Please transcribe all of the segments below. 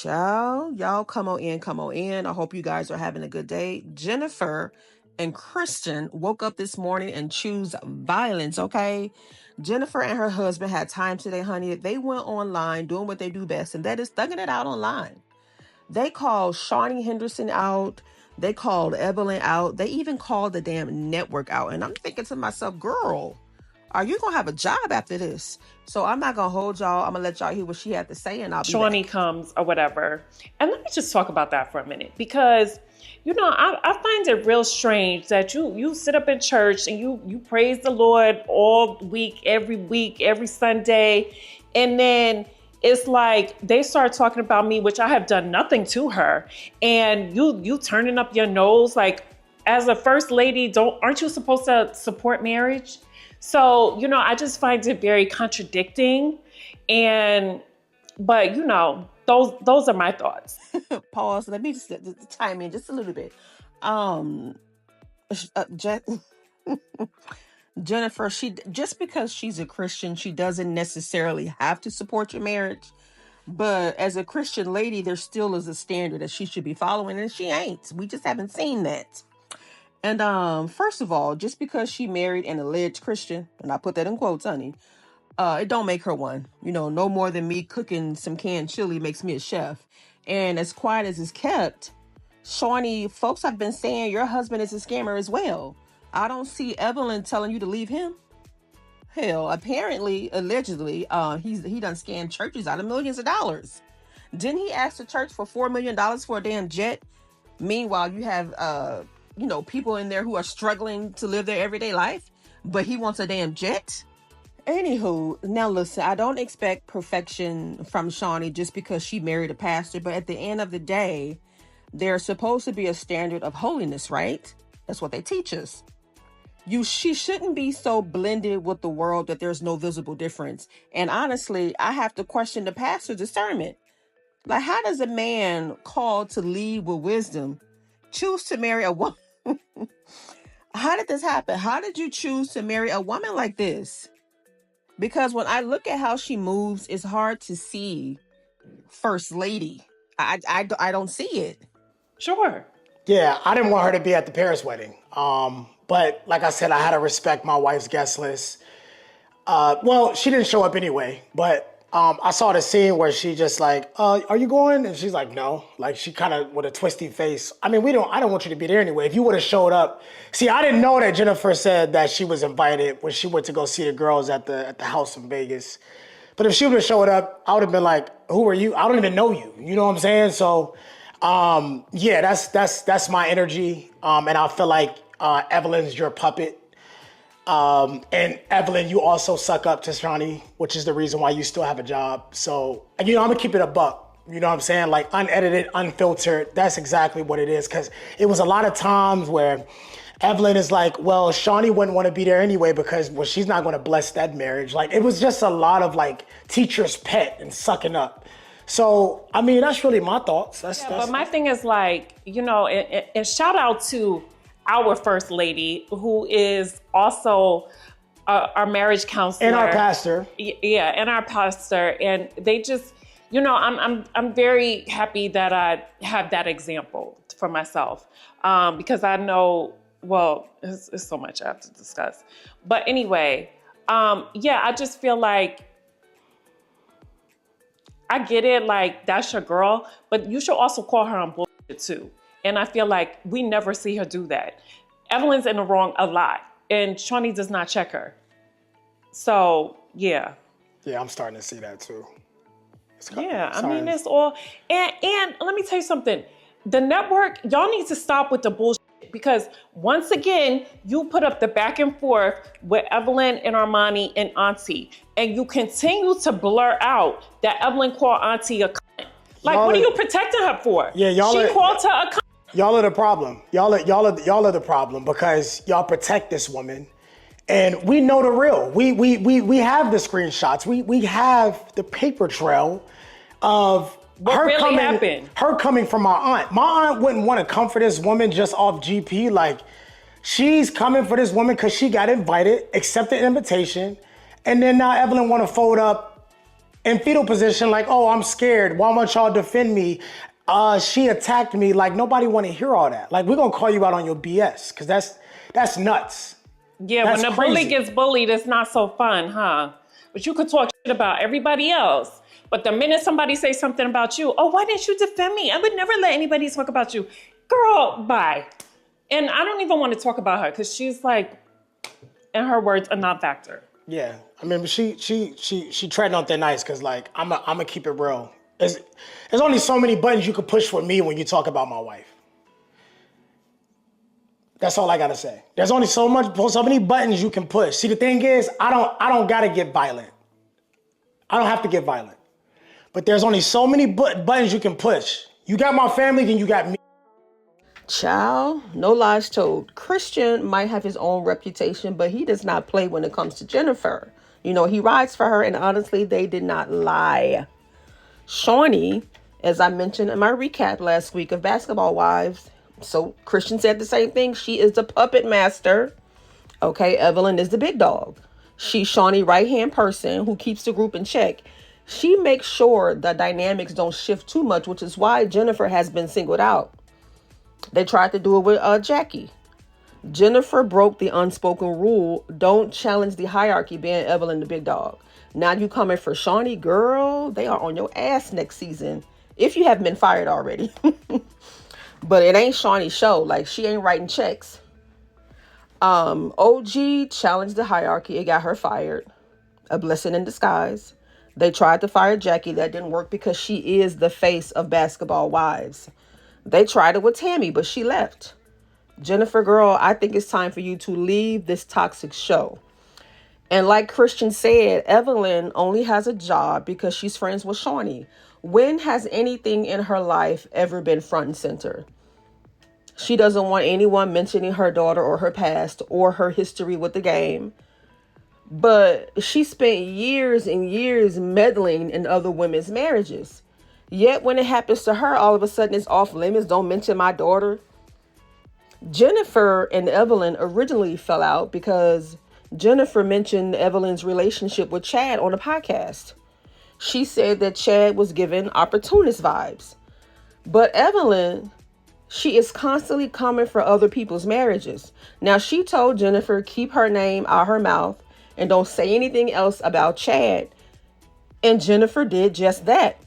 Ciao. Y'all come on in, come on in. I hope you guys are having a good day. Jennifer and Kristen woke up this morning and choose violence, okay? Jennifer and her husband had time today, honey. They went online doing what they do best, and that is thugging it out online. They called Shaunie Henderson out. They called Evelyn out. They even called the damn network out. And I'm thinking to myself, girl, are you going to have a job after this? So I'm not going to hold y'all. I'm going to let y'all hear what she had to say, and I'll be Shaunie back. comes or whatever. And let me just talk about that for a minute, because, I find it real strange that you sit up in church and you praise the Lord all week, every Sunday. And then it's like they start talking about me, which I have done nothing to her. And you turning up your nose, like, as a first lady, aren't you supposed to support marriage? So, I just find it very contradicting. But those are my thoughts. Pause. Let me just chime in just a little bit. Jennifer, just because she's a Christian, she doesn't necessarily have to support your marriage. But as a Christian lady, there still is a standard that she should be following, and she ain't. We just haven't seen that. And first of all, just because she married an alleged Christian, and I put that in quotes, honey, it don't make her one. No more than me cooking some canned chili makes me a chef. And as quiet as it's kept, Shaunie, folks have been saying your husband is a scammer as well. I don't see Evelyn telling you to leave him. Hell, apparently, allegedly, he done scammed churches out of millions of dollars. Didn't he ask the church for $4 million for a damn jet? Meanwhile, you have, people in there who are struggling to live their everyday life, but he wants a damn jet? Anywho, now listen, I don't expect perfection from Shaunie just because she married a pastor, but at the end of the day, there's supposed to be a standard of holiness, right? That's what they teach us. She shouldn't be so blended with the world that there's no visible difference. And honestly, I have to question the pastor's discernment. Like, how does a man called to lead with wisdom choose to marry a woman? How did this happen? How did you choose to marry a woman like this? Because when I look at how she moves, it's hard to see first lady. I don't see it. Sure. Yeah, I didn't want her to be at the Paris wedding. But like I said, I had to respect my wife's guest list. Well, she didn't show up anyway, but I saw the scene where she just like, are you going? And she's like, no. Like, she kind of with a twisty face. I mean, I don't want you to be there anyway. If you would have showed up. See, I didn't know that Jennifer said that she was invited when she went to go see the girls at the house in Vegas. But if she would have showed up, I would have been like, who are you? I don't even know you. You know what I'm saying? So, yeah, that's my energy. And I feel like Evelyn's your puppet. And Evelyn, you also suck up to Shaunie, which is the reason why you still have a job. So, and I'm gonna keep it a buck. You know what I'm saying? Like, unedited, unfiltered. That's exactly what it is. Cause it was a lot of times where Evelyn is like, well, Shaunie wouldn't want to be there anyway because, well, she's not going to bless that marriage. Like, it was just a lot of like teacher's pet and sucking up. So, I mean, that's really my thoughts. But my thing is like, and shout out to our first lady, who is also our marriage counselor. And our pastor. Yeah, and our pastor. And they just, I'm very happy that I have that example for myself. Because I know, well, it's so much I have to discuss. But anyway, I just feel like, I get it, like, that's your girl, but you should also call her on bullshit too. And I feel like we never see her do that. Evelyn's in the wrong a lot, and Shaunie does not check her. So, yeah. Yeah, I'm starting to see that too. I mean, it's all, and let me tell you something. The network, y'all need to stop with the bullshit, because once again, you put up the back and forth with Evelyn and Armani and Auntie, and you continue to blur out that Evelyn called Auntie a cunt. Like, what are you protecting her for? Yeah, she called her a cunt. Y'all are the problem. Y'all are the problem because y'all protect this woman, and we know the real. We have the screenshots. We have the paper trail of what her really happened. Her coming from my aunt. My aunt wouldn't want to come for this woman just off GP. Like, she's coming for this woman because she got invited, accepted the invitation, and then now Evelyn want to fold up in fetal position, like, oh, I'm scared. Why won't y'all defend me? She attacked me. Like, nobody want to hear all that. Like, we're gonna call you out on your BS, because that's nuts. Yeah, That's when the bully crazy. gets bullied, it's not so fun, huh? But you could talk shit about everybody else. But the minute somebody says something about you, oh, why didn't you defend me? I would never let anybody talk about you. Girl, bye. And I don't even want to talk about her because she's like, in her words, a non-factor. Yeah, I mean, she treading on thin ice, because, like, I'm gonna keep it real. There's only so many buttons you can push for me when you talk about my wife. That's all I gotta say. There's only so many buttons you can push. See, the thing is, I don't gotta get violent. I don't have to get violent. But there's only so many buttons you can push. You got my family, then you got me. Child, no lies told. Christian might have his own reputation, but he does not play when it comes to Jennifer. You know, he rides for her, and honestly, they did not lie. Shaunie, as I mentioned in my recap last week of Basketball Wives, so Christian said the same thing. She is the puppet master. Okay, Evelyn is the big dog. She's Shaunie's right-hand person who keeps the group in check. She makes sure the dynamics don't shift too much, which is why Jennifer has been singled out. They tried to do it with Jackie. Jennifer broke the unspoken rule, don't challenge the hierarchy, being Evelyn the big dog. Now you coming for Shaunie, girl, they are on your ass next season, if you haven't been fired already. But it ain't Shaunie's show. Like, she ain't writing checks. OG challenged the hierarchy. It got her fired. A blessing in disguise. They tried to fire Jackie. That didn't work because she is the face of Basketball Wives. They tried it with Tammy, but she left. Jennifer, girl, I think it's time for you to leave this toxic show. And like Christian said, Evelyn only has a job because she's friends with Shaunie. When has anything in her life ever been front and center? She doesn't want anyone mentioning her daughter or her past or her history with the game. But she spent years and years meddling in other women's marriages. Yet when it happens to her, all of a sudden it's off limits. Don't mention my daughter. Jennifer and Evelyn originally fell out because Jennifer mentioned Evelyn's relationship with Chad on a podcast. She said that Chad was given opportunist vibes. But Evelyn, she is constantly coming for other people's marriages. Now, she told Jennifer, keep her name out her mouth and don't say anything else about Chad. And Jennifer did just that.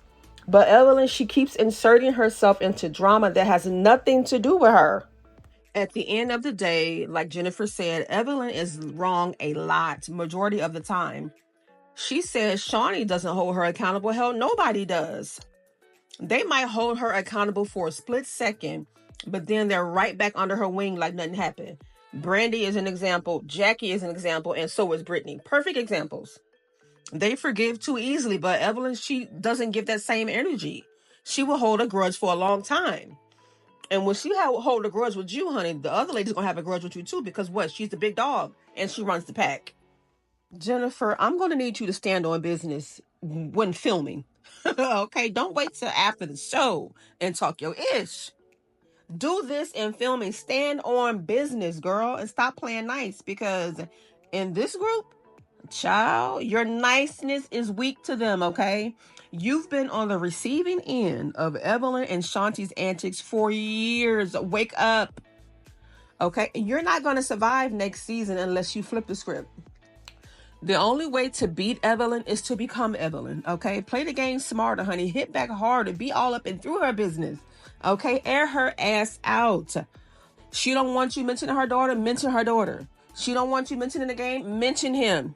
But Evelyn, she keeps inserting herself into drama that has nothing to do with her. At the end of the day, like Jennifer said, Evelyn is wrong a lot, majority of the time. She says Shaunie doesn't hold her accountable. Hell, nobody does. They might hold her accountable for a split second, but then they're right back under her wing like nothing happened. Brandi is an example. Jackie is an example. And so is Brittany. Perfect examples. They forgive too easily, but Evelyn, she doesn't give that same energy. She will hold a grudge for a long time. And when she hold a grudge with you, honey, the other lady's going to have a grudge with you too, because what? She's the big dog and she runs the pack. Jennifer, I'm going to need you to stand on business when filming. Okay, don't wait till after the show and talk your ish. Do this in filming. Stand on business, girl, and stop playing nice, because in this group, child, your niceness is weak to them, okay? You've been on the receiving end of Evelyn and Shanti's antics for years. Wake up, okay? You're not going to survive next season unless you flip the script. The only way to beat Evelyn is to become Evelyn, okay? Play the game smarter, honey. Hit back harder. Be all up and through her business, okay? Air her ass out. She don't want you mentioning her daughter, mention her daughter. She don't want you mentioning the game, mention him.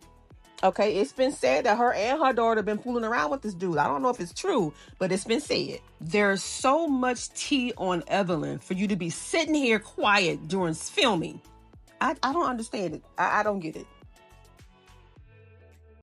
Okay, it's been said that her and her daughter have been fooling around with this dude. I don't know if it's true, but it's been said. There's so much tea on Evelyn for you to be sitting here quiet during filming. I don't understand it. I don't get it.